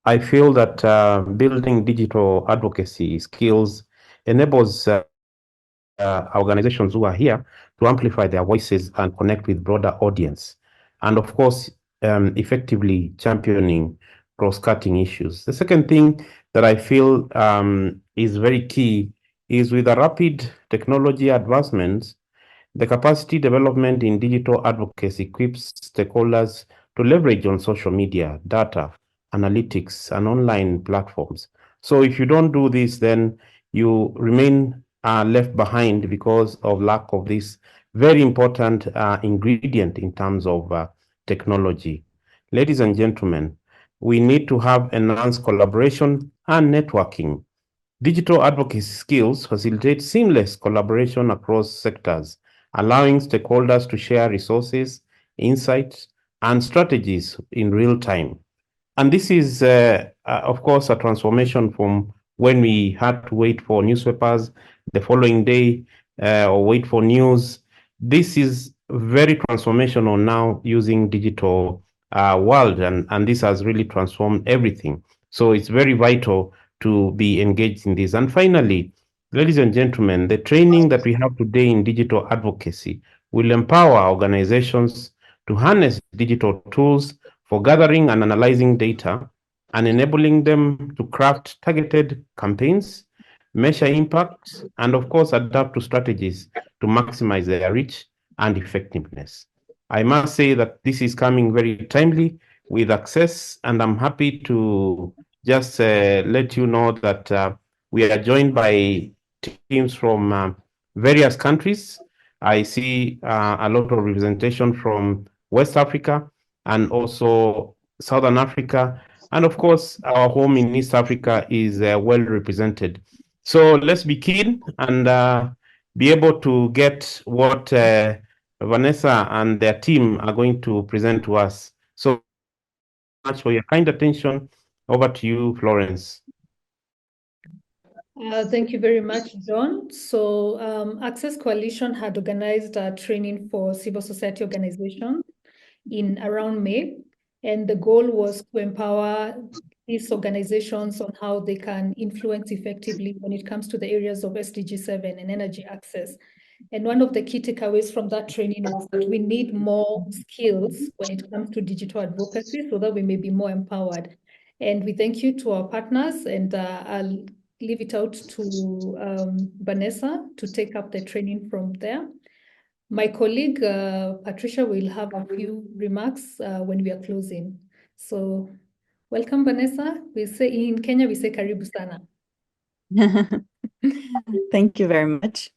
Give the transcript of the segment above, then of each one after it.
I feel that building digital advocacy skills enables organizations who are here to amplify their voices and connect with broader audience. And of course, effectively championing cross-cutting issues. The second thing that I feel is very key is with the rapid technology advancements, the capacity development in digital advocacy equips stakeholders to leverage on social media, data, analytics, and online platforms. So if you don't do this, then you remain left behind because of lack of this very important ingredient in terms of technology. Ladies and gentlemen, we need to have enhanced collaboration and networking. Digital advocacy skills facilitate seamless collaboration across sectors, allowing stakeholders to share resources, insights, and strategies in real time. And this is, of course, a transformation from when we had to wait for newspapers the following day or wait for news. This is very transformational now using digital world, and this has really transformed everything. So it's very vital to be engaged in this. And finally, ladies and gentlemen, the training that we have today in digital advocacy will empower organizations to harness digital tools for gathering and analyzing data and enabling them to craft targeted campaigns, measure impact, and of course, adapt to strategies to maximize their reach and effectiveness. I must say that this is coming very timely with access, and I'm happy to just let you know that we are joined by teams from various countries. I see a lot of representation from West Africa and also Southern Africa. And of course, our home in East Africa is well represented. So let's be keen and be able to get what Vanessa and their team are going to present to us. So much for your kind attention. Over to you, Florence. Thank you very much, John. So Access Coalition had organized a training for civil society organizations in around May. And the goal was to empower these organizations on how they can influence effectively when it comes to the areas of SDG 7 and energy access. And one of the key takeaways from that training was that we need more skills when it comes to digital advocacy so that we may be more empowered. And we thank you to our partners, and I'll leave it out to Vanessa to take up the training from there. My colleague, Patricia, will have a few remarks when we are closing. So welcome, Vanessa. We say in Kenya, we say karibu sana. Thank you very much.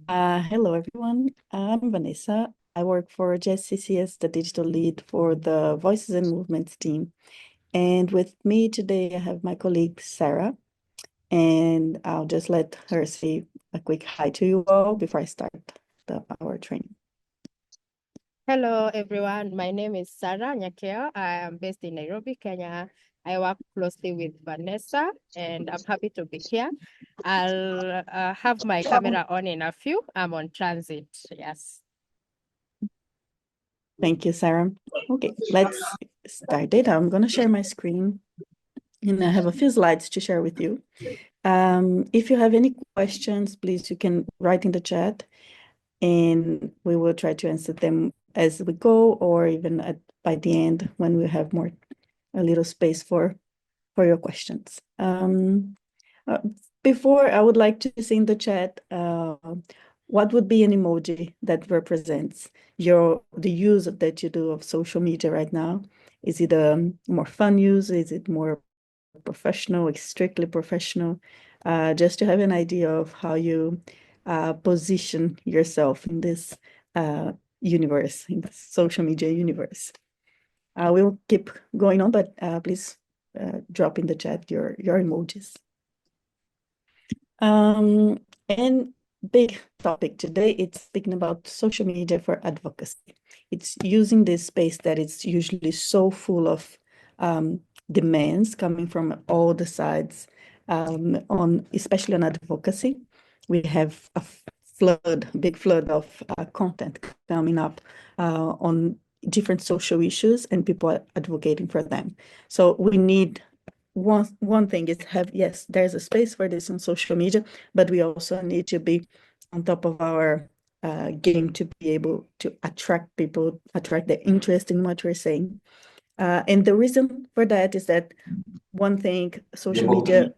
Hello, everyone. I'm Vanessa. I work for JSCC as the digital lead for the Voices and Movements team. And with me today, I have my colleague, Sarah. And I'll just let her say a quick hi to you all before I start our training. Hello, everyone. My name is Sarah Nyakeo. I am based in Nairobi, Kenya. I work closely with Vanessa, and I'm happy to be here. I'll have my camera on in a few. I'm on transit, yes. Thank you, Sarah. Okay, let's start it. I'm going to share my screen, and I have a few slides to share with you. If you have any questions, please, you can write in the chat, and we will try to answer them as we go, or even by the end when we have a little space for your questions. Before, I would like to see in the chat, what would be an emoji that represents the use that you do of social media right now? Is it a more fun use? Is it more professional, strictly professional? Just to have an idea of how you position yourself in this universe, in the social media universe. We'll keep going on, but please drop in the chat your emojis. And big topic today, it's speaking about social media for advocacy. It's using this space that it's usually so full of demands coming from all the sides, especially on advocacy. We have a big flood of content coming up on different social issues, and people are advocating for them. So we need one thing is yes, there's a space for this on social media, but we also need to be on top of our game to be able to attract people, attract their interest in what we're saying. And the reason for that is that one thing, social media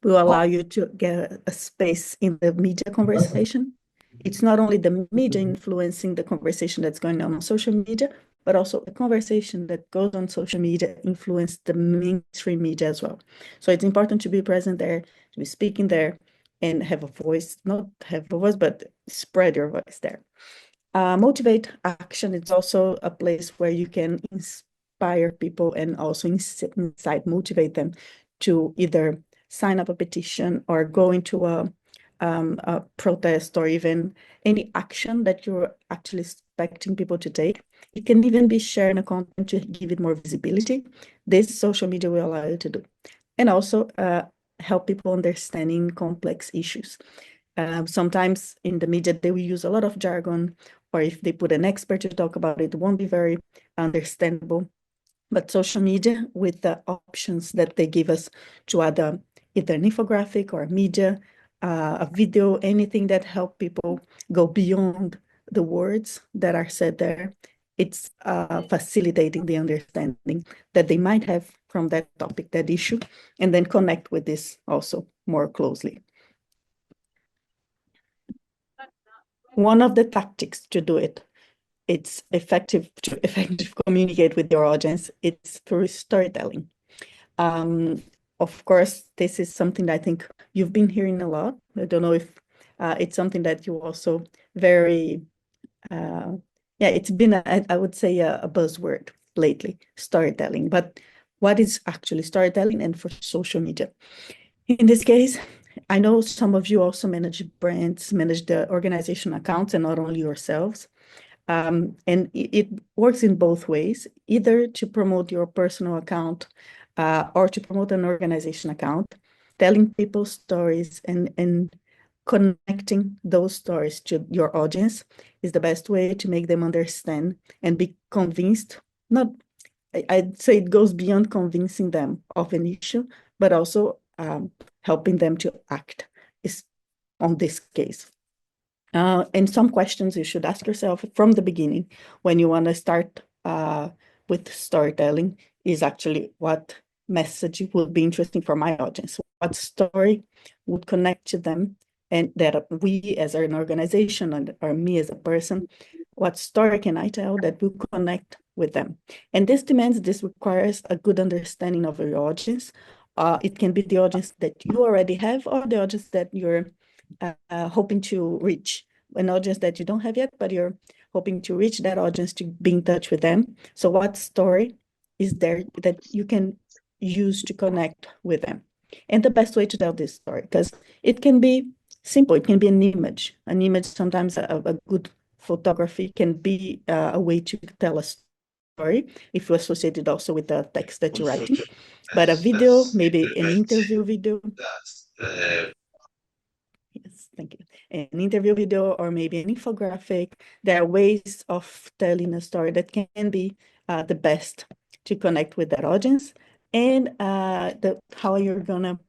will allow you to get a space in the media conversation. It's not only the media influencing the conversation that's going on social media, but also the conversation that goes on social media influence the mainstream media as well. So it's important to be present there, to be speaking there, and have a voice, not have a voice, but spread your voice there. Motivate action is also a place where you can inspire people and also motivate them to either sign up a petition or go into a protest or even any action that you're actually expecting people to take. It can even be sharing a content to give it more visibility. This social media will allow you to do. And also help people understanding complex issues. Sometimes in the media, they will use a lot of jargon, or if they put an expert to talk about it, it won't be very understandable. But social media, with the options that they give us to add either an infographic or media, a video, anything that help people go beyond the words that are said there, it's facilitating the understanding that they might have from that topic, that issue, and then connect with this also more closely. One of the tactics to do it, it's effective to communicate with your audience, it's through storytelling. Of course, this is something that I think you've been hearing a lot. I don't know if it's something that you also very, it's been, I would say, a buzzword lately, storytelling. But what is actually storytelling and for social media? In this case, I know some of you also manage brands, manage the organization accounts, and not only yourselves. And it works in both ways, either to promote your personal account or to promote an organization account, telling people stories and connecting those stories to your audience is the best way to make them understand and be convinced. I'd say it goes beyond convincing them of an issue, but also helping them to act on this case. And some questions you should ask yourself from the beginning when you want to start with storytelling is actually, what message would be interesting for my audience? What story would connect to them, and that we as an organization or me as a person, what story can I tell that will connect with them? And this requires a good understanding of your audience. It can be the audience that you already have or the audience that you're hoping to reach, an audience that you don't have yet, but you're hoping to reach that audience to be in touch with them. So what story is there that you can use to connect with them? And the best way to tell this story, because it can be simple, it can be an image. An image, sometimes a good photography can be a way to tell a story if you associate it also with the text that you're writing. But a video, maybe an interview video. Yes, thank you. An interview video or maybe an infographic. There are ways of telling a story that can be the best to connect with that audience, and how you're gonna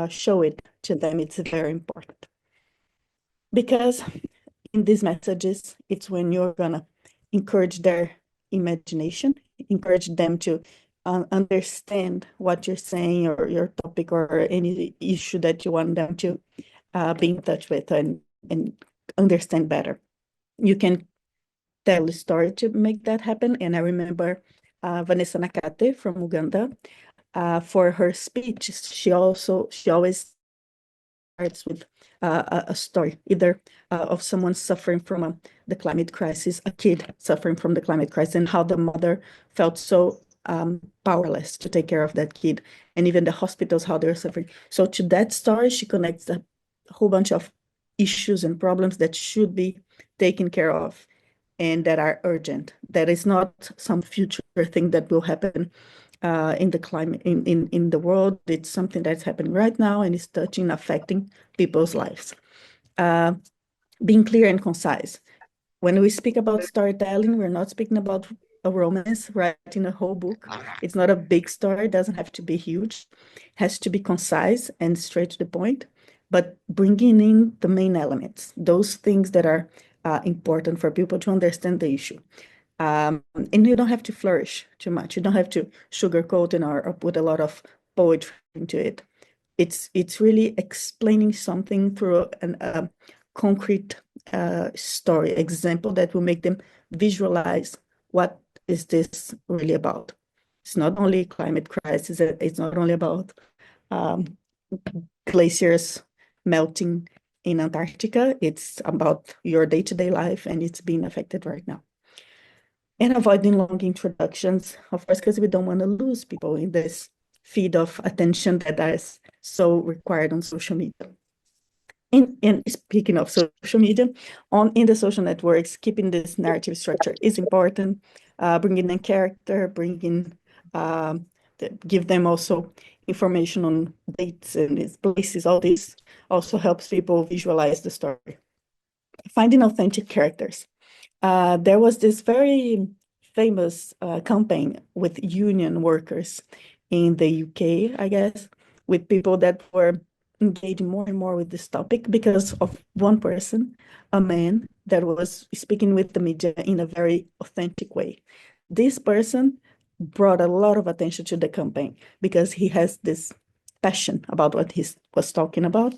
show it to them. It's very important, because in these messages, it's when you're gonna encourage their imagination, encourage them to understand what you're saying or your topic or any issue that you want them to be in touch with and understand better. You can tell a story to make that happen. And I remember Vanessa Nakate from Uganda, for her speech, she always starts with a story, either of someone suffering from the climate crisis, a kid suffering from the climate crisis, and how the mother felt so powerless to take care of that kid, and even the hospitals, how they're suffering. So to that story, she connects a whole bunch of issues and problems that should be taken care of and that are urgent. That is not some future thing that will happen in the climate, in the world. It's something that's happening right now and is touching, affecting people's lives. Being clear and concise. When we speak about storytelling, we're not speaking about a romance, writing a whole book. It's not a big story, it doesn't have to be huge. It has to be concise and straight to the point, but bringing in the main elements, those things that are important for people to understand the issue. And you don't have to flourish too much. You don't have to sugarcoat it or put a lot of poetry into it. It's really explaining something through a concrete story example that will make them visualize what is this really about. It's not only climate crisis. It's not only about glaciers melting in Antarctica. It's about your day-to-day life, and it's being affected right now. And avoiding long introductions, of course, because we don't want to lose people in this feed of attention that is so required on social media. And speaking of social media, in the social networks, keeping this narrative structure is important. Bringing in character, give them also information on dates and its places. All this also helps people visualize the story. Finding authentic characters. There was this very famous campaign with union workers in the UK, I guess, with people that were engaging more and more with this topic because of one person, a man that was speaking with the media in a very authentic way. This person brought a lot of attention to the campaign because he has this passion about what he was talking about,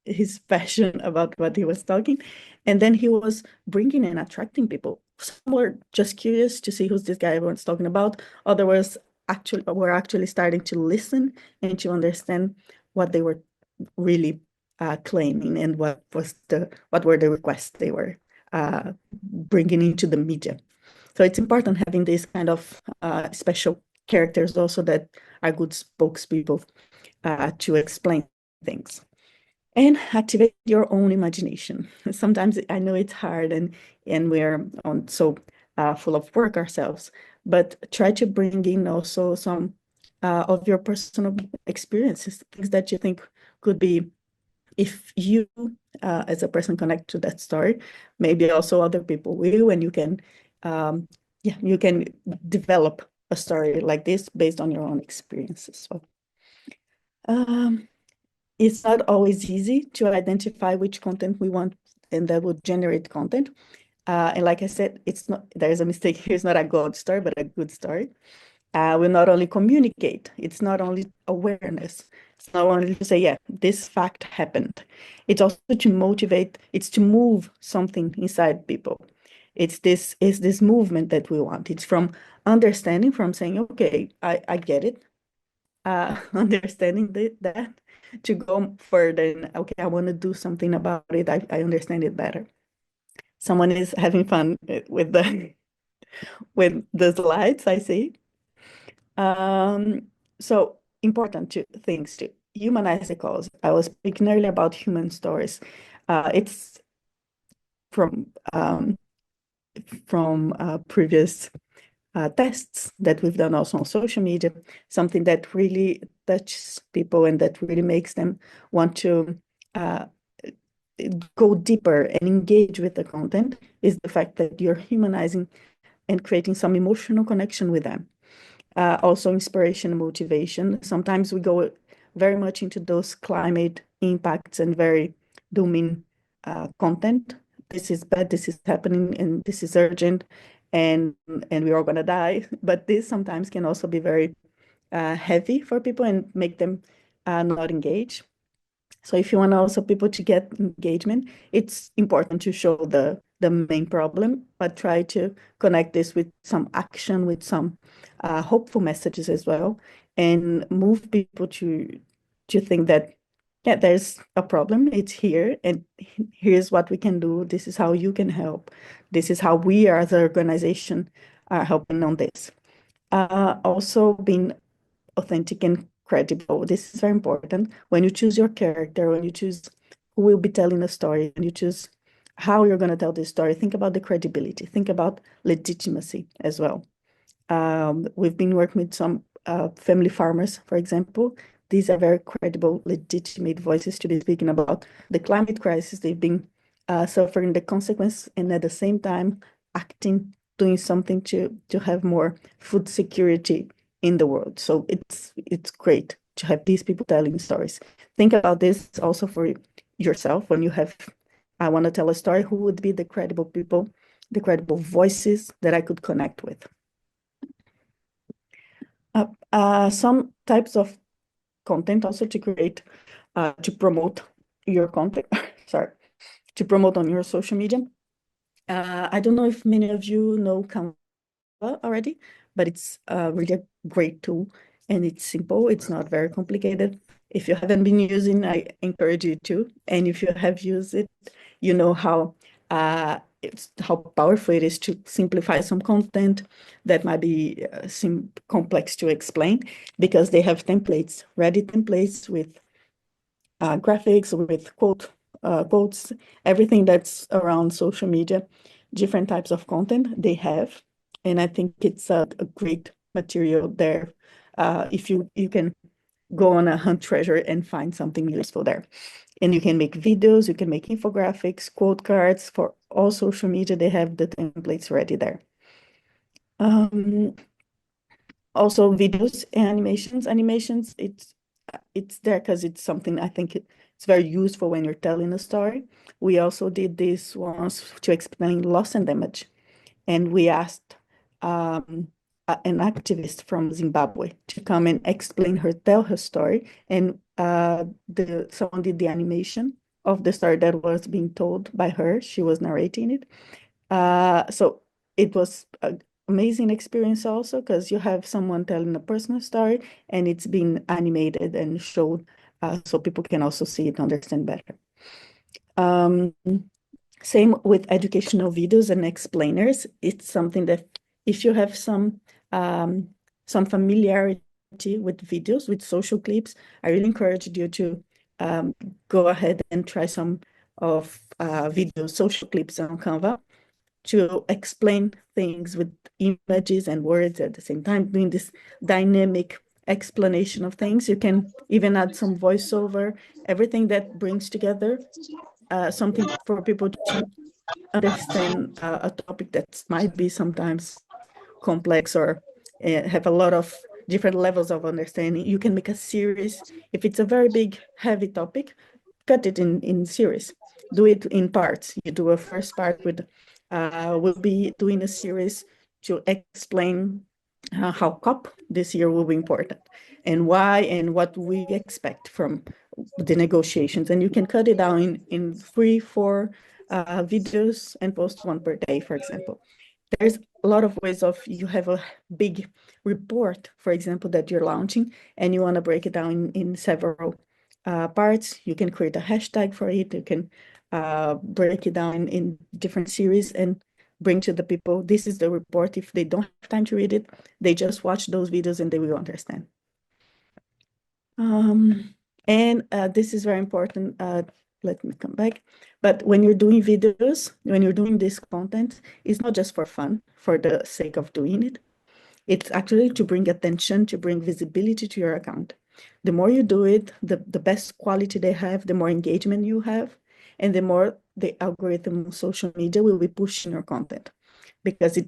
his passion about what he was talking. And then he was bringing and attracting people. Some were just curious to see who's this guy everyone's talking about. Others were actually starting to listen and to understand what they were really claiming and what were the requests they were bringing into the media. So it's important having these kind of special characters also that are good spokespeople to explain things. And activate your own imagination. Sometimes I know it's hard and we're so full of work ourselves, but try to bring in also some of your personal experiences, things that you think could be, if you as a person connect to that story, maybe also other people will, and you can develop a story like this based on your own experiences. So it's not always easy to identify which content we want and that would generate content. And like I said, there's a mistake here. It's not a God story, but a good story. We not only communicate, it's not only awareness. It's not only to say, yeah, this fact happened. It's also to motivate, it's to move something inside people. It's this movement that we want. It's from understanding, from saying, okay, I get it. Understanding that to go further and, okay, I want to do something about it. I understand it better. Someone is having fun with the slides, I see. So important things to humanize the cause. I was speaking earlier about human stories. It's from previous tests that we've done also on social media, something that really touches people and that really makes them want to go deeper and engage with the content is the fact that you're humanizing and creating some emotional connection with them. Also inspiration and motivation. Sometimes we go very much into those climate impacts and very dooming content. This is bad, this is happening, and this is urgent, and we're all gonna die. But this sometimes can also be very heavy for people and make them not engage. So if you want also people to get engagement, it's important to show the main problem, but try to connect this with some action, with some hopeful messages as well, and move people to think that, yeah, there's a problem, it's here, and here's what we can do. This is how you can help. This is how we as an organization are helping on this. Also being authentic and credible. This is very important. When you choose your character, when you choose who will be telling the story, when you choose how you're going to tell this story, think about the credibility, think about legitimacy as well. We've been working with some family farmers, for example. These are very credible, legitimate voices to be speaking about the climate crisis. They've been suffering the consequence and at the same time acting doing something to have more food security in the world. So it's great to have these people telling stories. Think about this also for yourself when you have, I want to tell a story, who would be the credible people, the credible voices that I could connect with. Some types of content also to create, to promote your content, sorry, to promote on your social media. I don't know if many of you know Canva already, but it's really a great tool and it's simple. It's not very complicated. If you haven't been using, I encourage you to. And if you have used it, you know how powerful it is to simplify some content that might be complex to explain, because they have templates, ready templates with graphics, with quotes, everything that's around social media, different types of content they have. And I think it's a great material there. If you can go on a hunt treasure and find something useful there. And you can make videos, you can make infographics, quote cards for all social media. They have the templates ready there. Also videos and animations, it's there because it's something I think it's very useful when you're telling a story. We also did this once to explain loss and damage. And we asked an activist from Zimbabwe to come and tell her story. And someone did the animation of the story that was being told by her. She was narrating it. So it was an amazing experience also, because you have someone telling a personal story and it's been animated and showed, so people can also see it, understand better. Same with educational videos and explainers. It's something that if you have some familiarity with videos, with social clips, I really encourage you to go ahead and try some of video social clips on Canva to explain things with images and words at the same time, doing this dynamic explanation of things. You can even add some voiceover, everything that brings together something for people to understand a topic that might be sometimes complex or have a lot of different levels of understanding. You can make a series. If it's a very big, heavy topic, cut it in series. Do it in parts. You do a first part with, we'll be doing a series to explain how COP this year will be important and why and what we expect from the negotiations. And you can cut it down in 3-4 videos and post one per day, for example. There's a lot of ways of, you have a big report, for example, that you're launching and you want to break it down in several parts. You can create a hashtag for it. You can break it down in different series and bring to the people, this is the report. If they don't have time to read it, they just watch those videos and they will understand. And this is very important. Let me come back. But when you're doing videos, when you're doing this content, it's not just for fun, for the sake of doing it. It's actually to bring attention, to bring visibility to your account. The more you do it, the best quality they have, the more engagement you have, and the more the algorithm of social media will be pushing your content. Because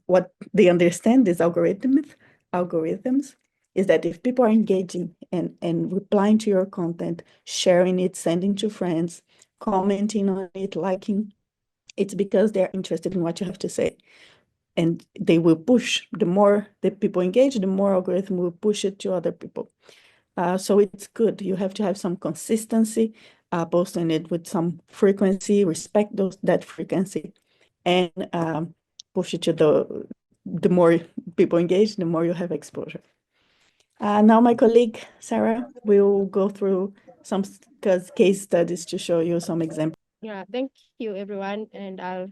what they understand is algorithms is that if people are engaging and replying to your content, sharing it, sending to friends, commenting on it, liking, it's because they're interested in what you have to say. And they will push, the more the people engage, the more algorithm will push it to other people. So it's good. You have to have some consistency, posting it with some frequency, respect that frequency, and push it to the more people engage, the more you have exposure. Now my colleague, Sarah, will go through some case studies to show you some examples. Yeah, thank you, everyone. And I'll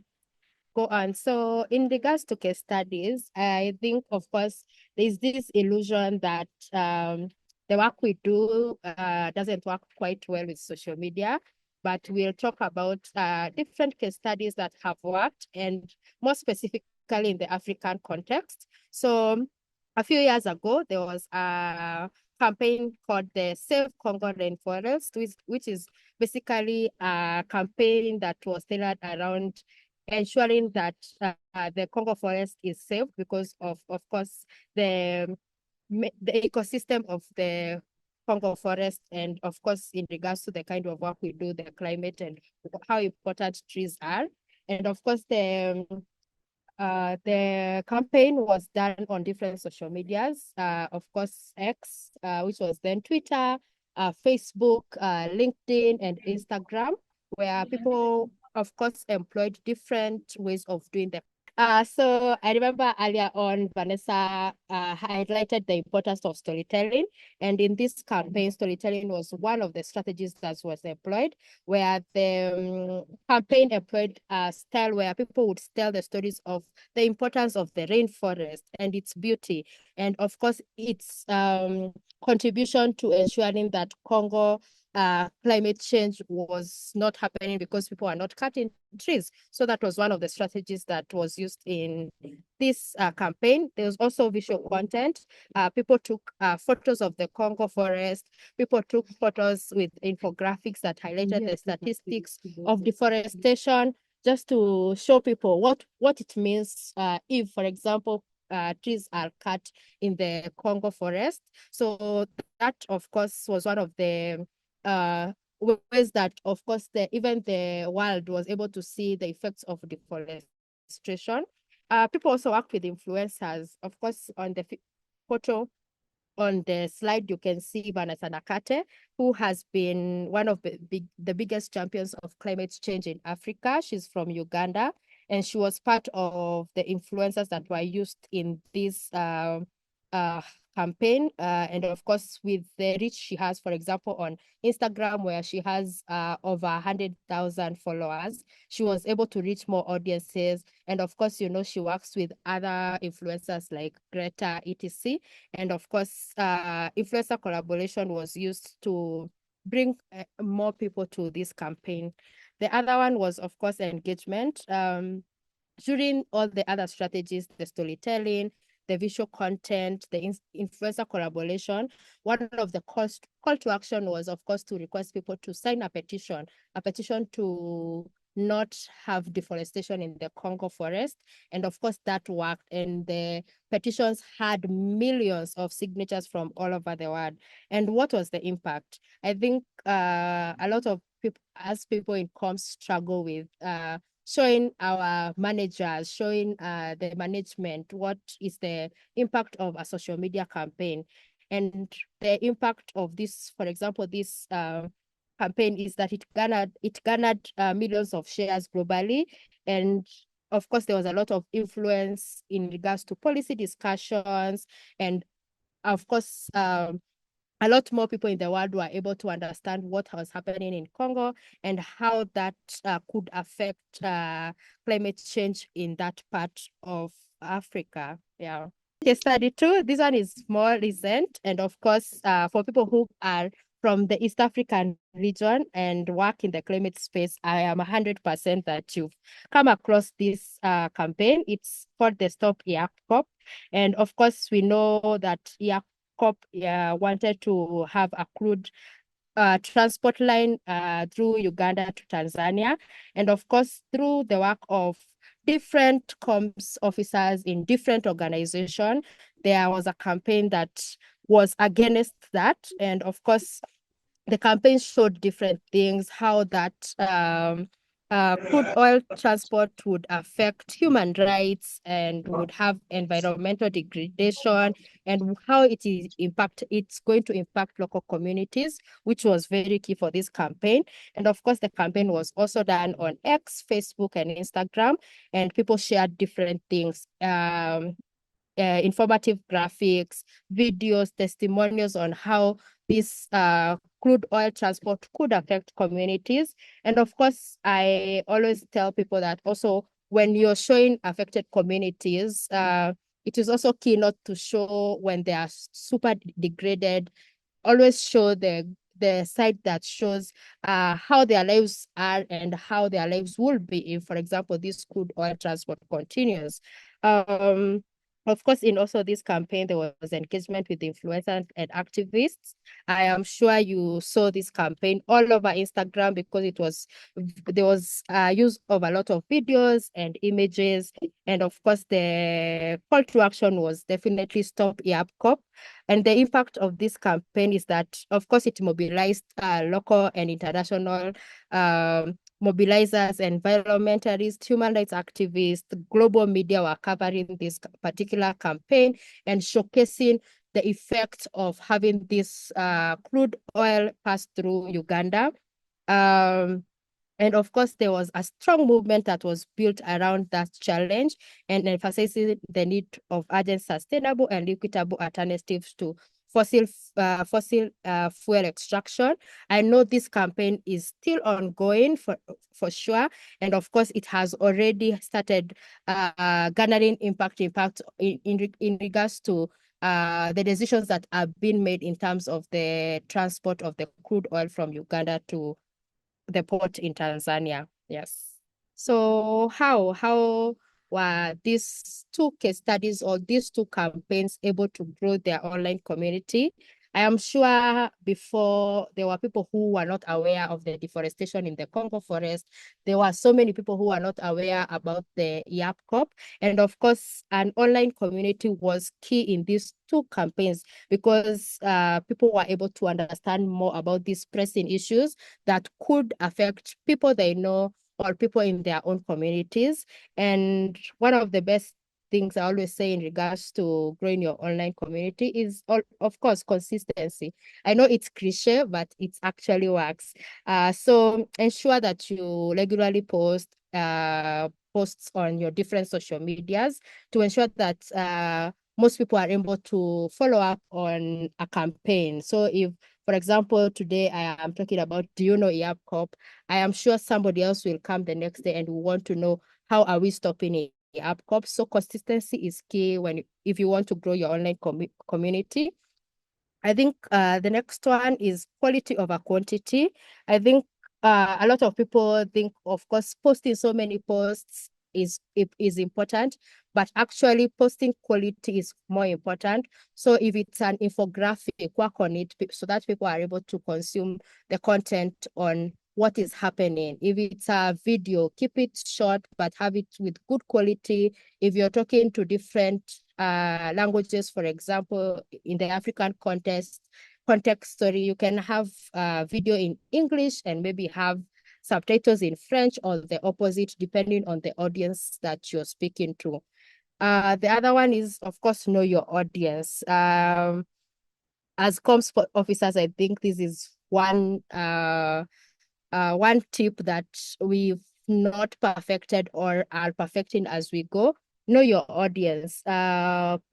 go on. So in regards to case studies, I think, of course, there's this illusion that the work we do doesn't work quite well with social media, but we'll talk about different case studies that have worked, and more specifically in the African context. So a few years ago, there was a campaign called the Save Congo Rainforest, which is basically a campaign that was tailored around ensuring that the Congo forest is safe because of course, the ecosystem of the Congo forest, and of course, in regards to the kind of work we do, the climate and how important trees are. And of course, the campaign was done on different social medias, of course, X, which was then Twitter, Facebook, LinkedIn, and Instagram, where people, of course, employed different ways of doing the. So I remember earlier on, Vanessa highlighted the importance of storytelling. And in this campaign, storytelling was one of the strategies that was employed, where the campaign employed a style where people would tell the stories of the importance of the rainforest and its beauty, and of course, its contribution to ensuring that Congo climate change was not happening because people are not cutting trees. So that was one of the strategies that was used in this campaign. There was also visual content. People took photos of the Congo forest. People took photos with infographics that highlighted the statistics of deforestation, just to show people what it means if, for example, trees are cut in the Congo forest. So that, of course, was one of the ways that, of course, even the world was able to see the effects of deforestation. People also worked with influencers. Of course, on the photo on the slide, you can see Vanessa Nakate, who has been one of the biggest champions of climate change in Africa. She's from Uganda, and she was part of the influencers that were used in this campaign. And of course, with the reach she has, for example, on Instagram, where she has over 100,000 followers, she was able to reach more audiences. And of course, she works with other influencers like Greta, etc. And of course, influencer collaboration was used to bring more people to this campaign. The other one was, of course, engagement. During all the other strategies, the storytelling, the visual content, the influencer collaboration, one of the call to action was, of course, to request people to sign a petition to not have deforestation in the Congo forest. And of course, that worked. And the petitions had millions of signatures from all over the world. And what was the impact? I think a lot of people, as people in comms, struggle with showing our managers, showing the management what is the impact of a social media campaign. And the impact of this, for example, this campaign is that it garnered millions of shares globally. And of course, there was a lot of influence in regards to policy discussions. And of course, a lot more people in the world were able to understand what was happening in Congo and how that could affect climate change in that part of Africa. Yeah. Case study 2, this one is more recent. And of course, for people who are from the East African region and work in the climate space, I am 100% that you've come across this campaign. It's called the Stop Yak COP. And of course, we know that Yak COP wanted to have a crude transport line through Uganda to Tanzania. And of course, through the work of different comms officers in different organizations, there was a campaign that was against that. And of course, the campaign showed different things, how that crude oil transport would affect human rights and would have environmental degradation, and how it's going to impact local communities, which was very key for this campaign. And of course, the campaign was also done on X, Facebook, and Instagram, and people shared different things. Informative graphics, videos, testimonials on how this crude oil transport could affect communities. And of course, I always tell people that also when you're showing affected communities, it is also key not to show when they are super degraded. Always show the side that shows how their lives are and how their lives will be if, for example, this crude oil transport continues. Of course, in also this campaign, there was engagement with influencers and activists. I am sure you saw this campaign all over Instagram because there was use of a lot of videos and images. And of course, the call to action was definitely stop EAPCOP. And the impact of this campaign is that, of course, it mobilized local and international mobilizers, environmentalists, human rights activists, global media were covering this particular campaign and showcasing the effect of having this crude oil pass through Uganda. And of course, there was a strong movement that was built around that challenge and emphasizing the need of urgent, sustainable, and equitable alternatives to fossil fuel extraction. I know this campaign is still ongoing for sure, and of course, it has already started garnering impact in regards to the decisions that are being made in terms of the transport of the crude oil from Uganda to the port in Tanzania. Yes. So how were these two case studies or these two campaigns able to grow their online community? I am sure before there were people who were not aware of the deforestation in the Congo forest. There were so many people who were not aware about the EAPCOP. And of course, an online community was key in these two campaigns because people were able to understand more about these pressing issues that could affect people they know or people in their own communities. And one of the best things I always say in regards to growing your online community is, of course, consistency. I know it's cliche, but it actually works. So ensure that you regularly post posts on your different social medias to ensure that most people are able to follow up on a campaign. So if, for example, today I am talking about, do you know EAPCOP? I am sure somebody else will come the next day and will want to know, how are we stopping EAPCOP? So consistency is key if you want to grow your online community. I think the next one is quality over quantity. I think a lot of people think, of course, posting so many posts is important, but actually posting quality is more important. So if it's an infographic, work on it so that people are able to consume the content on what is happening. If it's a video, keep it short, but have it with good quality. If you're talking to different languages, for example, in the African context, sorry, you can have video in English and maybe have subtitles in French or the opposite, depending on the audience that you're speaking to. The other one is, of course, know your audience. As comms officers, I think this is one tip that we've not perfected or are perfecting as we go. Know your audience.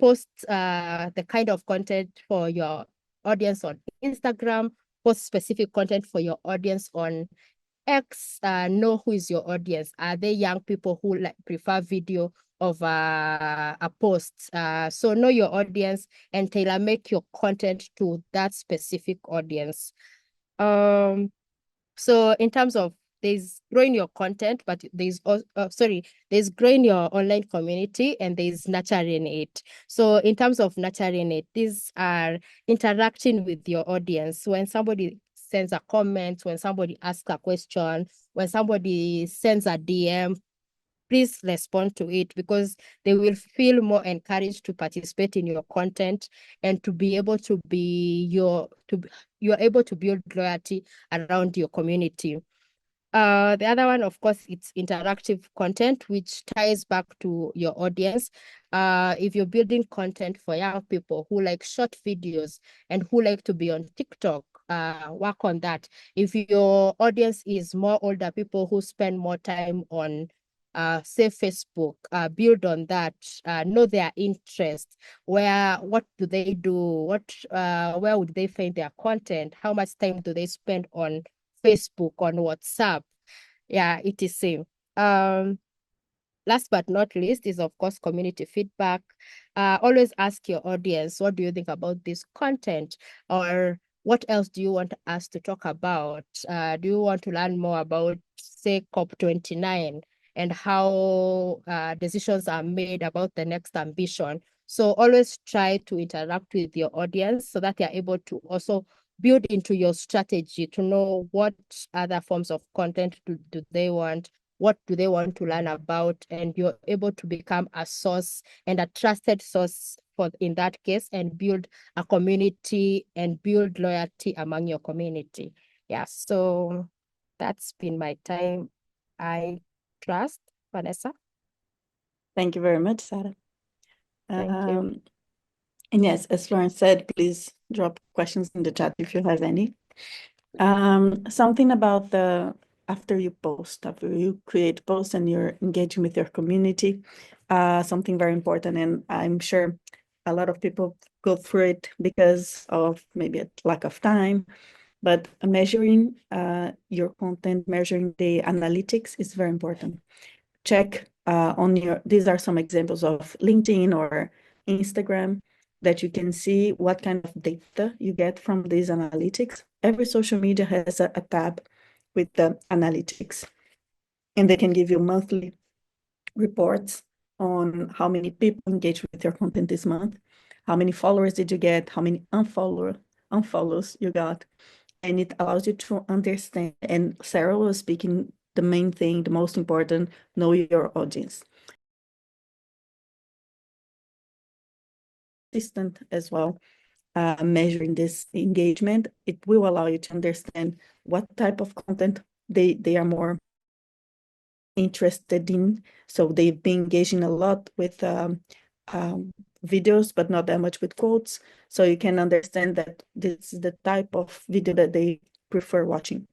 Post the kind of content for your audience on Instagram. Post specific content for your audience on X. Know who is your audience. Are they young people who prefer video of a post? So know your audience and tailor make your content to that specific audience. So in terms of there's growing your content, but there's there's growing your online community and there's nurturing it. So in terms of nurturing it, these are interacting with your audience. When somebody sends a comment, when somebody asks a question, when somebody sends a DM, please respond to it because they will feel more encouraged to participate in your content and to be able to you're able to build loyalty around your community. The other one, of course, it's interactive content, which ties back to your audience. If you're building content for young people who like short videos and who like to be on TikTok, work on that. If your audience is more older people who spend more time on say Facebook, build on that, know their interests, what do they do, where would they find their content, how much time do they spend on Facebook, on WhatsApp. Yeah, it is same. Last but not least is, of course, community feedback. Always ask your audience, what do you think about this content? Or what else do you want us to talk about? Do you want to learn more about, say, COP29 and how decisions are made about the next ambition? So always try to interact with your audience so that they are able to also build into your strategy to know what other forms of content do they want, what do they want to learn about, and you're able to become a source and a trusted source for in that case, and build a community and build loyalty among your community. Yeah, so that's been my time. I trust. Vanessa. Thank you very much, Sarah. Thank you. And yes, as Florence said, please drop questions in the chat if you have any. Something about after you create posts and you're engaging with your community, something very important, and I'm sure a lot of people go through it because of maybe a lack of time, but measuring your content, measuring the analytics is very important. Check these are some examples of LinkedIn or Instagram that you can see what kind of data you get from these analytics. Every social media has a tab with the analytics, and they can give you monthly reports on how many people engage with your content this month, how many followers did you get, how many unfollows you got, and it allows you to understand. And Sarah was speaking the main thing, the most important, know your audience. Assistant as well, measuring this engagement, it will allow you to understand what type of content they are more interested in. So they've been engaging a lot with videos, but not that much with quotes. So you can understand that this is the type of video that they prefer watching.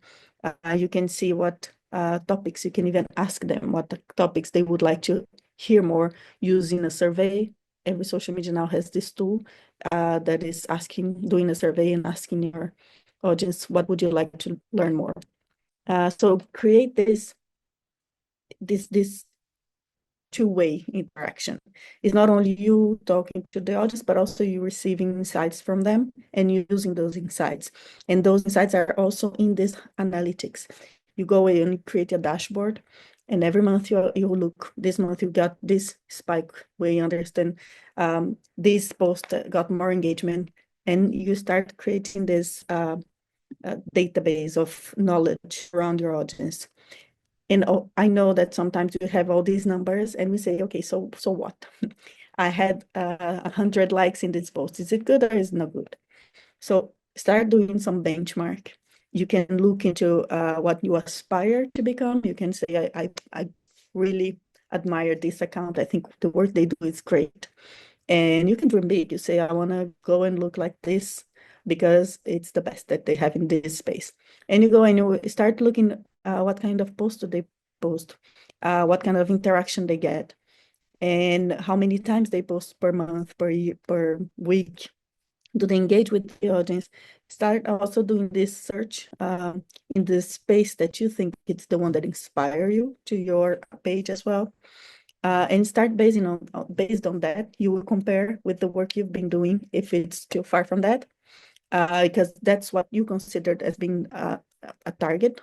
You can see what topics, you can even ask them what topics they would like to hear more using a survey. Every social media now has this tool that is doing a survey and asking your audience, what would you like to learn more? So create this two-way interaction. It's not only you talking to the audience, but also you receiving insights from them and using those insights. And those insights are also in this analytics. You go away and you create a dashboard, and every month you look, this month you got this spike where you understand this post got more engagement, and you start creating this database of knowledge around your audience. And I know that sometimes we have all these numbers and we say, okay, so what? I had 100 likes in this post. Is it good or is it not good? So start doing some benchmark. You can look into what you aspire to become. You can say, I really admire this account. I think the work they do is great. And you can dream big. You say, I want to go and look like this because it's the best that they have in this space. And you go and you start looking what kind of post do they post, what kind of interaction they get, and how many times they post per month, per year, per week. Do they engage with the audience? Start also doing this search in the space that you think it's the one that inspire you to your page as well. And start based on that. You will compare with the work you've been doing if it's too far from that, because that's what you considered as being a target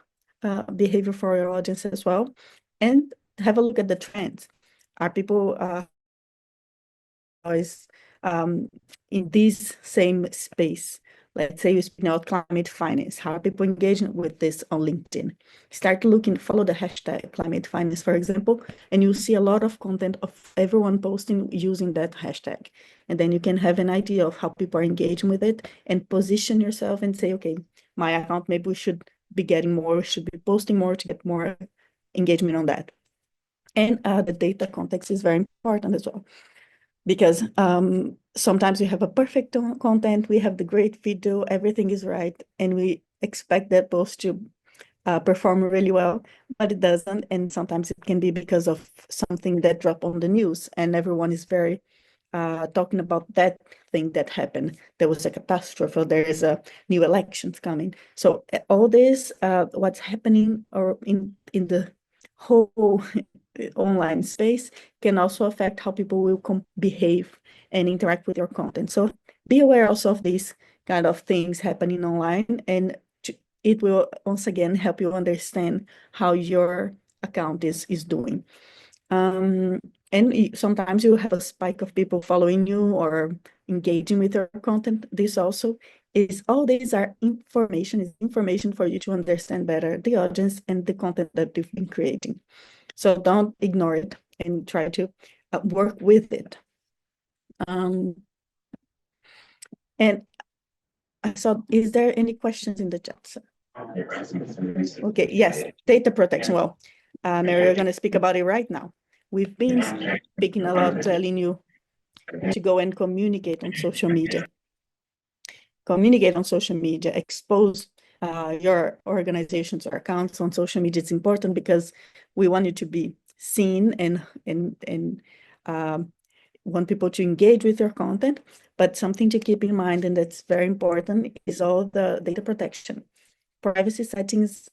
behavior for your audience as well. And have a look at the trends. Are people always in this same space? Let's say you speak out climate finance. How are people engaging with this on LinkedIn? Start looking, follow the hashtag climate finance, for example, and you'll see a lot of content of everyone posting using that hashtag. And then you can have an idea of how people are engaging with it and position yourself and say, okay, my account, maybe we should be getting more, should be posting more to get more engagement on that. And the data context is very important as well, because sometimes we have a perfect content, we have the great video, everything is right, and we expect that post to perform really well, but it doesn't. And sometimes it can be because of something that dropped on the news, and everyone is very talking about that thing that happened. There was a catastrophe, or there is a new elections coming. So all this, what's happening or in the whole online space can also affect how people will behave and interact with your content. So be aware also of these kind of things happening online, and it will once again help you understand how your account is doing. And sometimes you have a spike of people following you or engaging with your content. This also is, all these are information for you to understand better the audience and the content that you've been creating. So don't ignore it and try to work with it. And I saw, is there any questions in the chat, sir? Okay, yes, data protection. Well, Mary, you're going to speak about it right now. We've been speaking a lot, telling you to go and communicate on social media. Communicate on social media, expose your organizations or accounts on social media. It's important because we want you to be seen and want people to engage with your content. But something to keep in mind, and that's very important, is all the data protection. Privacy settings,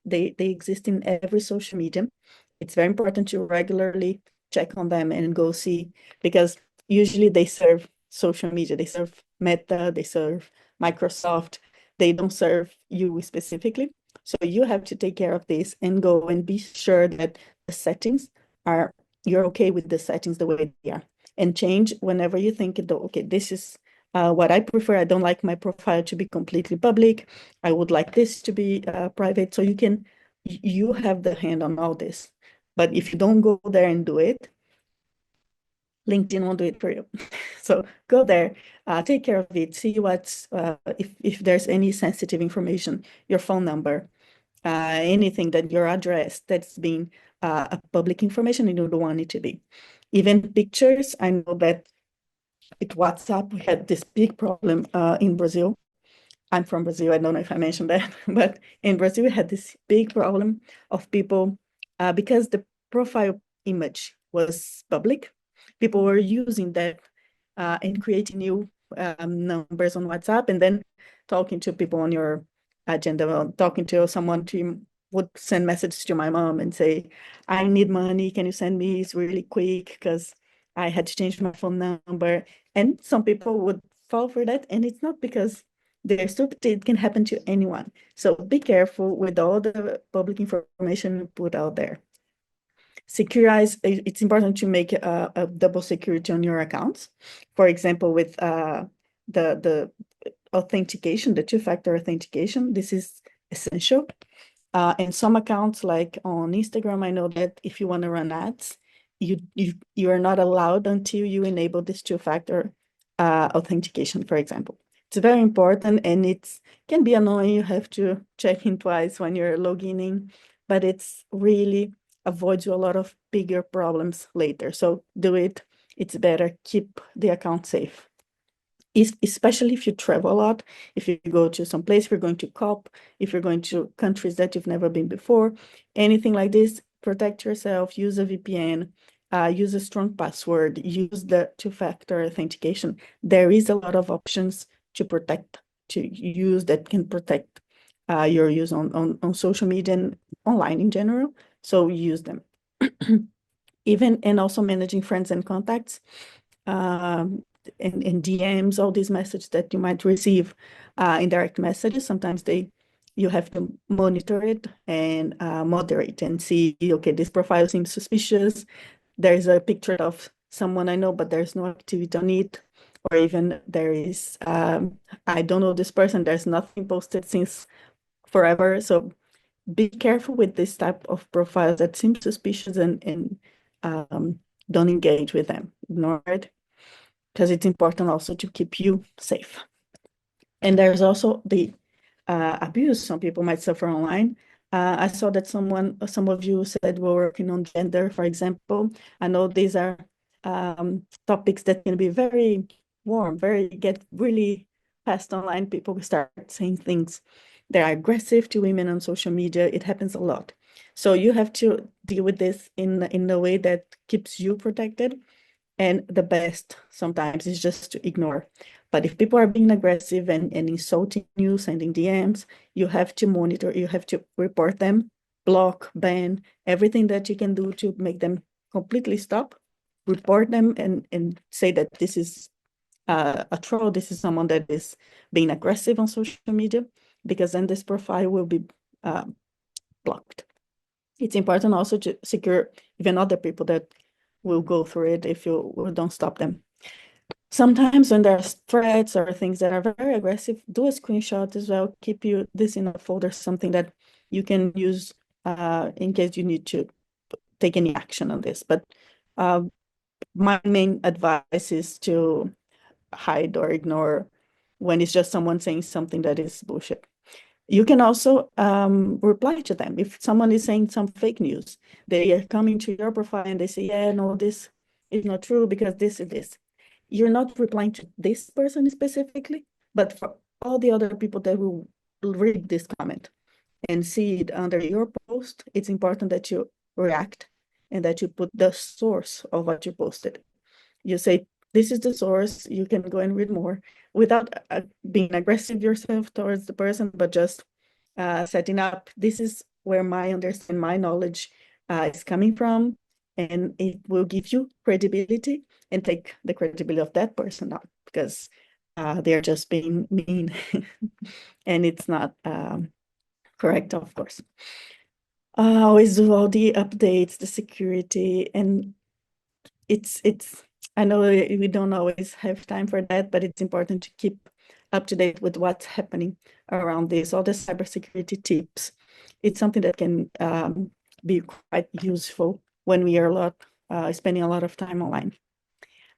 they exist in every social media. It's very important to regularly check on them and go see, because usually they serve social media, they serve Meta, they serve Microsoft, they don't serve you specifically. So you have to take care of this and go and be sure that the settings are, you're okay with the settings the way they are, and change whenever you think, okay, this is what I prefer. I don't like my profile to be completely public. I would like this to be private. So you have the hand on all this. But if you don't go there and do it, LinkedIn won't do it for you. So go there, take care of it, see what's, if there's any sensitive information, your phone number, anything that your address that's being a public information and you don't want it to be. Even pictures, I know that with WhatsApp, we had this big problem in Brazil. I'm from Brazil, I don't know if I mentioned that, but in Brazil, we had this big problem of people, because the profile image was public, people were using that and creating new numbers on WhatsApp, and then talking to people on your agenda, talking to someone to would send messages to my mom and say, I need money, can you send me? It's really quick because I had to change my phone number. And some people would fall for that, and it's not because they're stupid, it can happen to anyone. So be careful with all the public information you put out there. Securize, it's important to make a double security on your accounts. For example, with the authentication, the two-factor authentication, this is essential. And some accounts, like on Instagram, I know that if you want to run ads, you are not allowed until you enable this two-factor authentication, for example. It's very important, and it can be annoying. You have to check in twice when you're logging in, but it's really avoids you a lot of bigger problems later. So do it. It's better. Keep the account safe. Especially if you travel a lot, if you go to some place, if you're going to COP, if you're going to countries that you've never been before, anything like this, protect yourself, use a VPN, use a strong password, use the two-factor authentication. There is a lot of options to use that can protect your use on social media and online in general. So use them. And also managing friends and contacts. And DMs, all these messages that you might receive in direct messages. Sometimes you have to monitor it and moderate and see, okay, this profile seems suspicious. There's a picture of someone I know, but there's no activity on it. Or even there is, I don't know this person, there's nothing posted since forever. So be careful with this type of profiles that seem suspicious and don't engage with them. Ignore it, because it's important also to keep you safe. And there's also the abuse some people might suffer online. I saw that some of you said we're working on gender, for example. I know these are topics that can be very warm, get really fast online. People start saying things that are aggressive to women on social media. It happens a lot. So you have to deal with this in a way that keeps you protected. And the best sometimes is just to ignore. But if people are being aggressive and insulting you, sending DMs, you have to monitor, you have to report them, block, ban, everything that you can do to make them completely stop, report them and say that this is a troll, this is someone that is being aggressive on social media, because then this profile will be blocked. It's important also to secure even other people that will go through it if you don't stop them. Sometimes when there's threats or things that are very aggressive, do a screenshot as well. Keep this in a folder, something that you can use in case you need to take any action on this. But my main advice is to hide or ignore when it's just someone saying something that is bullshit. You can also reply to them. If someone is saying some fake news, they are coming to your profile and they say, yeah, no, this is not true because this is this. You're not replying to this person specifically, but for all the other people that will read this comment and see it under your post, it's important that you react and that you put the source of what you posted. You say, this is the source, you can go and read more without being aggressive yourself towards the person, but just setting up, this is where my understanding, my knowledge is coming from, and it will give you credibility and take the credibility of that person out because they're just being mean and it's not correct, of course. Always do all the updates, the security, and it's I know we don't always have time for that, but it's important to keep up to date with what's happening around this, all the cybersecurity tips. It's something that can be quite useful when we are spending a lot of time online.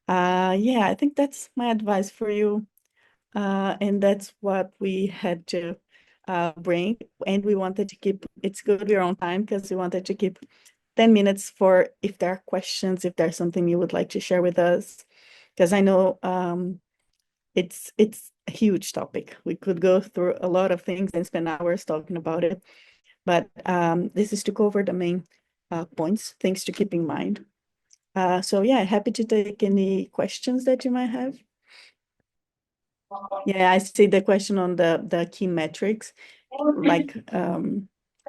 Yeah, I think that's my advice for you. And that's what we had to bring. And we wanted to keep, it's good we're on time because we wanted to keep 10 minutes for if there are questions, if there's something you would like to share with us. Because I know it's a huge topic. We could go through a lot of things and spend hours talking about it. But this is to cover the main points, things to keep in mind. So yeah, happy to take any questions that you might have. Yeah, I see the question on the key metrics. Like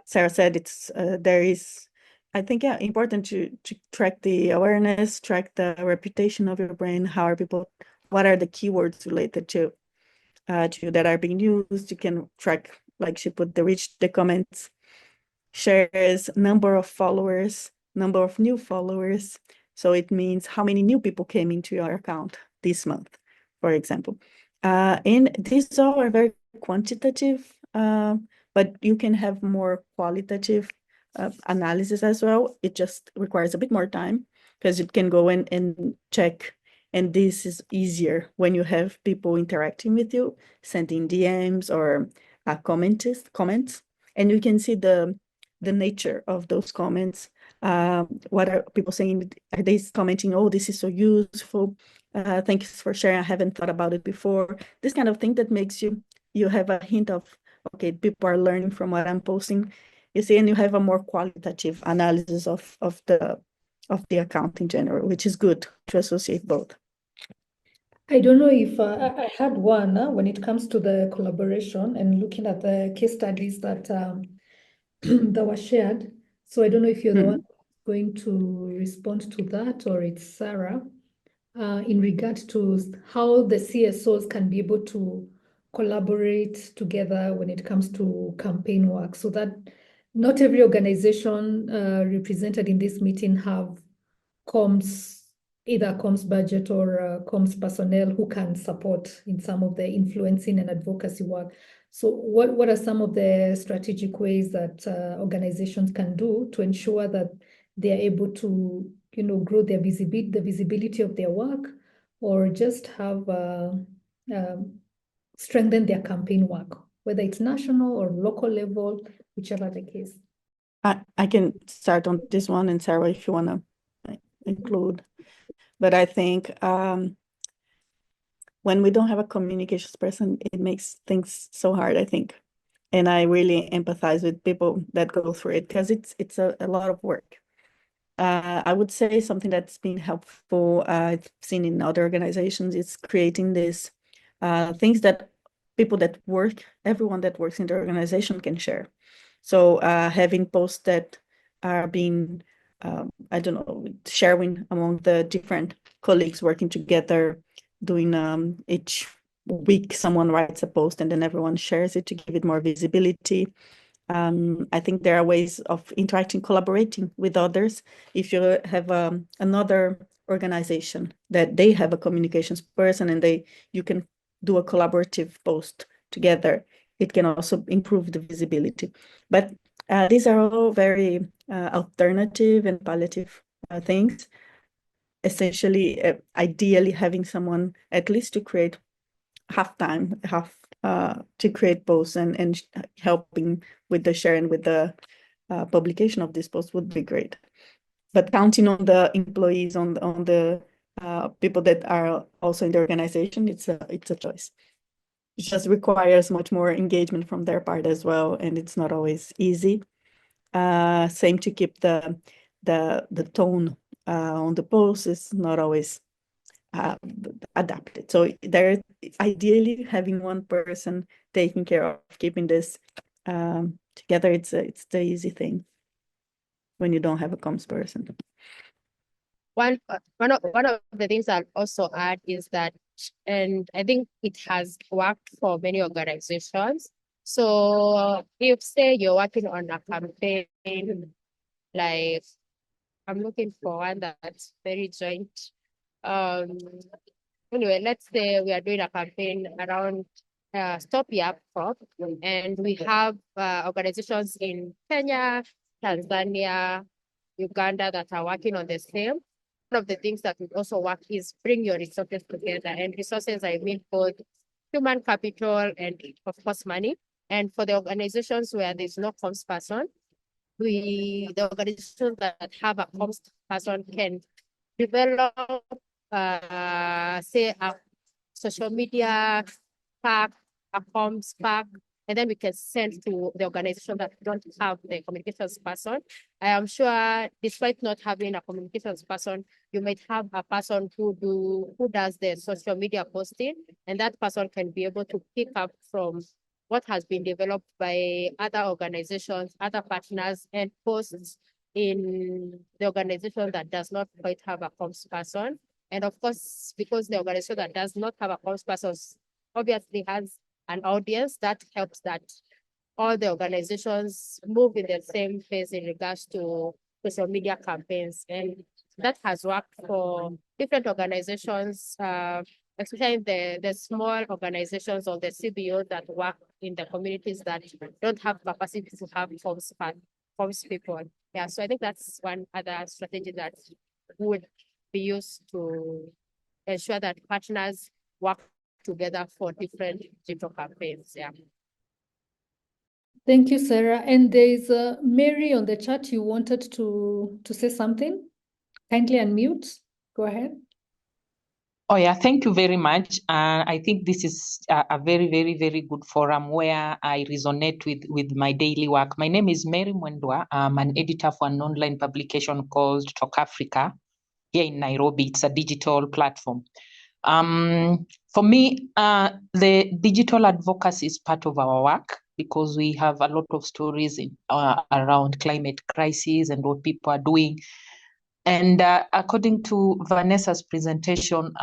Sarah said, it's there is, I think, yeah, important to track the awareness, track the reputation of your brand. How are people? What are the keywords related to that are being used? You can track, like she put, the reach, the comments, shares, number of followers, number of new followers. So it means how many new people came into your account this month, for example. And these all are very quantitative, but you can have more qualitative analysis as well. It just requires a bit more time because it can go in and check. And this is easier when you have people interacting with you, sending DMs or comments, and you can see the nature of those comments. What are people saying? Are they commenting, oh, this is so useful? Thanks for sharing. I haven't thought about it before. This kind of thing that makes you have a hint of, okay, people are learning from what I'm posting. You see, and you have a more qualitative analysis of the account in general, which is good to associate both. I don't know if I had one when it comes to the collaboration and looking at the case studies that that were shared. So I don't know if you're the one going to respond to that or it's Sarah. In regard to how the CSOs can be able to collaborate together when it comes to campaign work, so that not every organization represented in this meeting have either comms budget or comms personnel who can support in some of the influencing and advocacy work. So what are some of the strategic ways that organizations can do to ensure that they are able to, grow the visibility of their work, or just have strengthen their campaign work, whether it's national or local level, whichever the case. I can start on this one, and Sarah, if you want to include. But I think when we don't have a communications person, it makes things so hard, I think. And I really empathize with people that go through it because it's a lot of work. I would say something that's been helpful, I've seen in other organizations, is creating these things that everyone that works in the organization can share. So having posts that are being, I don't know, sharing among the different colleagues working together, doing each week someone writes a post and then everyone shares it to give it more visibility. I think there are ways of interacting, collaborating with others. If you have another organization that they have a communications person and you can do a collaborative post together, it can also improve the visibility. But these are all very alternative and palliative things. Essentially, ideally having someone at least to create half to create posts and helping with the share and with the publication of this post would be great. But counting on the employees, on the people that are also in the organization, it's a choice. It just requires much more engagement from their part as well, and it's not always easy. Same to keep the tone on the post is not always adapted. So there, ideally, having one person taking care of keeping this together, it's the easy thing when you don't have a comms person. One of the things I'll also add is that, and I think it has worked for many organizations. So if say you're working on a campaign, like I'm looking for one that's very joint. Anyway, let's say we are doing a campaign around Stop Yap Crop, and we have organizations in Kenya, Tanzania, Uganda that are working on the same. One of the things that would also work is bring your resources together, and resources I mean both human capital and of course money. And for the organizations where there's no comms person, the organizations that have a comms person can develop say a social media pack, a comms pack, and then we can send to the organization that don't have the communications person. I am sure, despite not having a communications person, you might have a person who does the social media posting, and that person can be able to pick up from what has been developed by other organizations, other partners, and posts in the organization that does not quite have a comms person. And of course, because the organization that does not have a comms person obviously has an audience, that helps that all the organizations move in the same phase in regards to social media campaigns. And that has worked for different organizations, especially the small organizations or the CBOs that work in the communities that don't have capacity to have comms people. Yeah, so I think that's one other strategy that would be used to ensure that partners work together for different digital campaigns. Yeah. Thank you, Sarah. And there's Mary on the chat. You wanted to say something? Kindly unmute. Go ahead. Oh yeah, thank you very much. I think this is a very, very, very good forum where I resonate with my daily work. My name is Mary Mwendwa. I'm an editor for an online publication called Talk Africa here in Nairobi. It's a digital platform. For me, the digital advocacy is part of our work because we have a lot of stories around climate crisis and what people are doing. And according to Vanessa's presentation,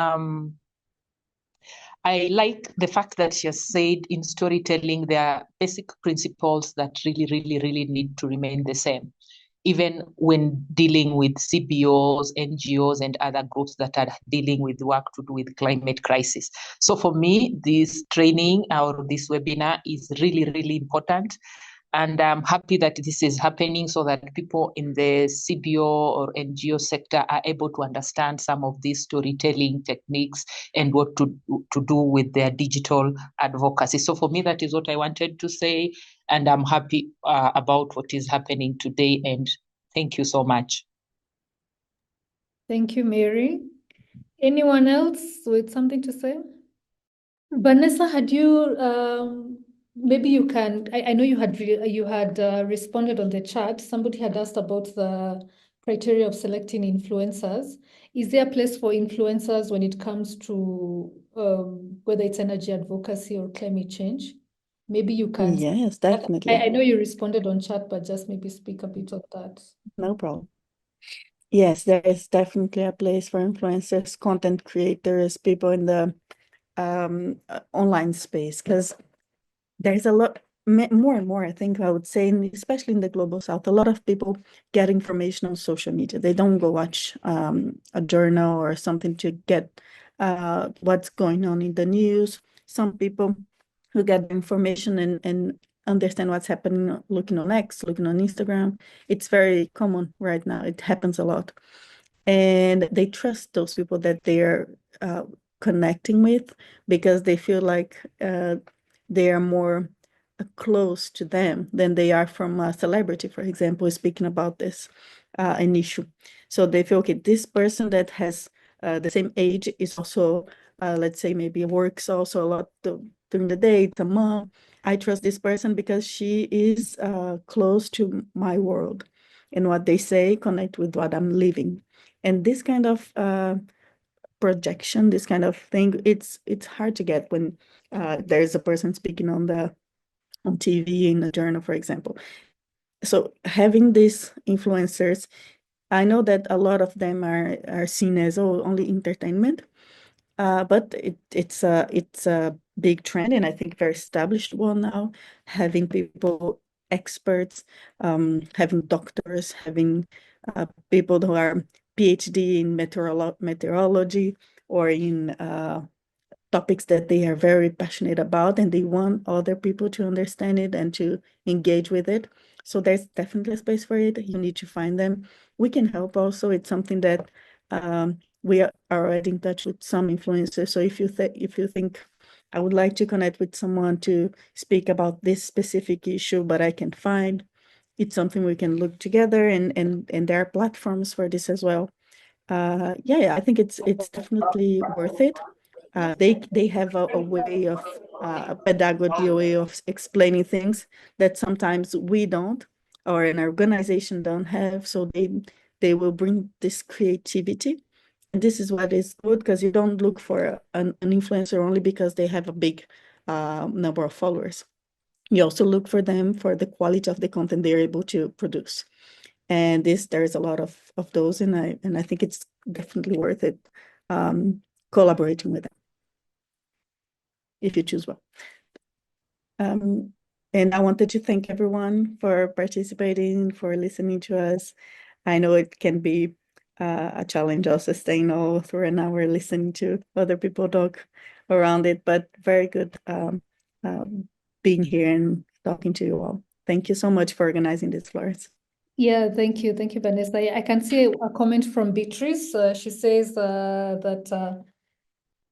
I like the fact that she has said in storytelling there are basic principles that really, really, really need to remain the same, even when dealing with CBOs, NGOs, and other groups that are dealing with work to do with climate crisis. So for me, this training or this webinar is really, really important. And I'm happy that this is happening so that people in the CBO or NGO sector are able to understand some of these storytelling techniques and what to do with their digital advocacy. So for me, that is what I wanted to say. And I'm happy about what is happening today. And thank you so much. Thank you, Mary. Anyone else with something to say? Vanessa, had you maybe you can? I know you had responded on the chat. Somebody had asked about the criteria of selecting influencers. Is there a place for influencers when it comes to whether it's energy advocacy or climate change? Maybe you can. Yes, definitely. I know you responded on chat, but just maybe speak a bit of that. No problem. Yes, there is definitely a place for influencers, content creators, people in the online space, because there's a lot, more and more, I think I would say, especially in the global south, a lot of people get information on social media. They don't go watch a journal or something to get what's going on in the news. Some people who get information and understand what's happening looking on X, looking on Instagram. It's very common right now. It happens a lot. And they trust those people that they're connecting with because they feel like they are more close to them than they are from a celebrity, for example, speaking about this an issue. So they feel, okay, this person that has the same age is also, let's say, maybe works also a lot during the day, it's a mom. I trust this person because she is close to my world, and what they say connect with what I'm living. And this kind of projection, this kind of thing, it's hard to get when there's a person speaking on TV in a journal, for example. So having these influencers, I know that a lot of them are seen as only entertainment, but it's a big trend, and I think very established one now. Having people, experts, having doctors, having people who are PhD in meteorology or in topics that they are very passionate about, and they want other people to understand it and to engage with it. So there's definitely a space for it. You need to find them. We can help also. It's something that we are already in touch with some influencers. So if you think I would like to connect with someone to speak about this specific issue, but I can find, it's something we can look together, and there are platforms for this as well. Yeah, I think it's definitely worth it. They have a way of pedagogy, a way of explaining things that sometimes we don't, or an organization don't have. So they will bring this creativity. And this is what is good, because you don't look for an influencer only because they have a big number of followers. You also look for them for the quality of the content they're able to produce. And there's a lot of those, and I think it's definitely worth it collaborating with them if you choose well. And I wanted to thank everyone for participating, for listening to us. I know it can be a challenge also staying all through an hour listening to other people talk around it, but very good being here and talking to you all. Thank you so much for organizing this, Florence. Yeah, thank you, Vanessa. I can see a comment from Beatrice. She says that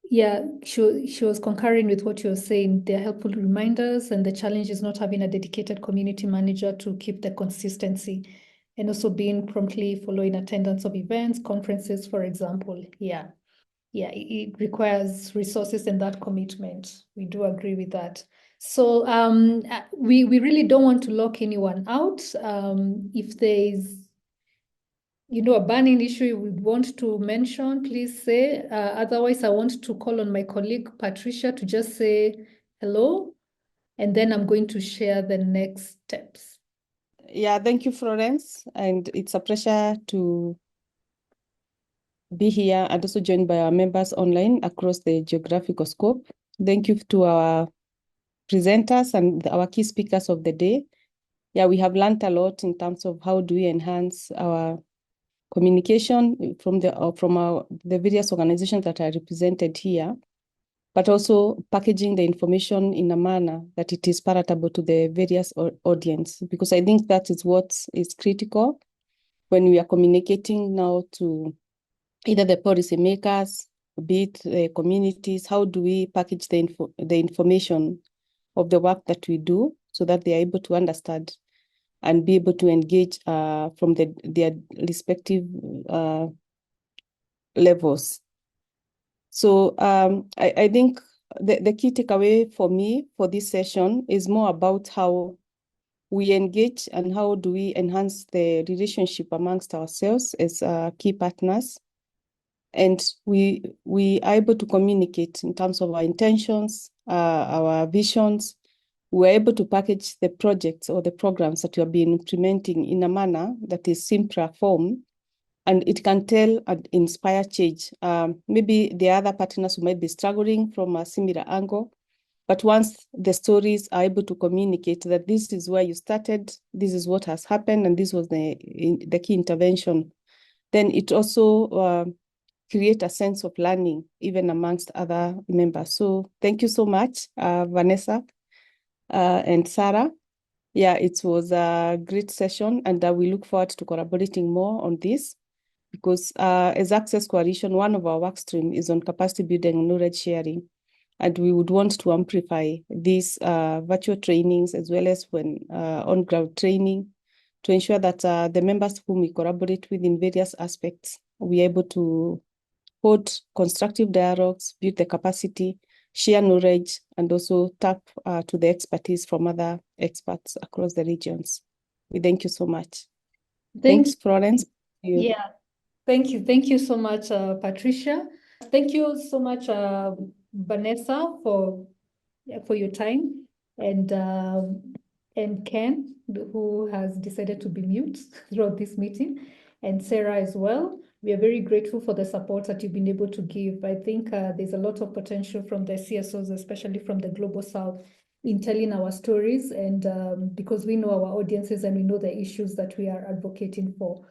yeah, she was concurring with what you're saying. They're helpful reminders, and the challenge is not having a dedicated community manager to keep the consistency, and also being promptly following attendance of events, conferences, for example. Yeah, it requires resources and that commitment. We do agree with that. So we really don't want to lock anyone out. If there is a burning issue you would want to mention, please say. Otherwise, I want to call on my colleague, Patricia, to just say hello, and then I'm going to share the next steps. Yeah, thank you, Florence. And it's a pleasure to be here and also joined by our members online across the geographical scope. Thank you to our presenters and our key speakers of the day. Yeah, we have learned a lot in terms of how do we enhance our communication from the various organizations that are represented here, but also packaging the information in a manner that it is palatable to the various audience, because I think that is what is critical when we are communicating now to either the policymakers, be it the communities. How do we package the information of the work that we do so that they are able to understand and be able to engage from their respective levels. So I think the key takeaway for me for this session is more about how we engage and how do we enhance the relationship amongst ourselves as key partners. And we are able to communicate in terms of our intentions, our visions. We're able to package the projects or the programs that we have been implementing in a manner that is simpler form, and it can tell and inspire change. Maybe the other partners who might be struggling from a similar angle, But once the stories are able to communicate that this is where you started, this is what has happened, and this was the key intervention, then it also create a sense of learning even amongst other members. So thank you so much, Vanessa and Sarah. Yeah, it was a great session, and we look forward to collaborating more on this, because as Access Coalition, one of our work stream is on capacity building and knowledge sharing. And we would want to amplify these virtual trainings as well as when on-ground training, to ensure that the members whom we collaborate with in various aspects, we're able to hold constructive dialogues, build the capacity, share knowledge, and also tap to the expertise from other experts across the regions. We thank you so much. Thanks, Florence. Yeah, thank you. Thank you so much, Patricia. Thank you so much, Vanessa, for your time, and Ken, who has decided to be mute throughout this meeting, and Sarah as well. We are very grateful for the support that you've been able to give. I think there's a lot of potential from the CSOs, especially from the Global South, in telling our stories, and because we know our audiences and we know the issues that we are advocating for.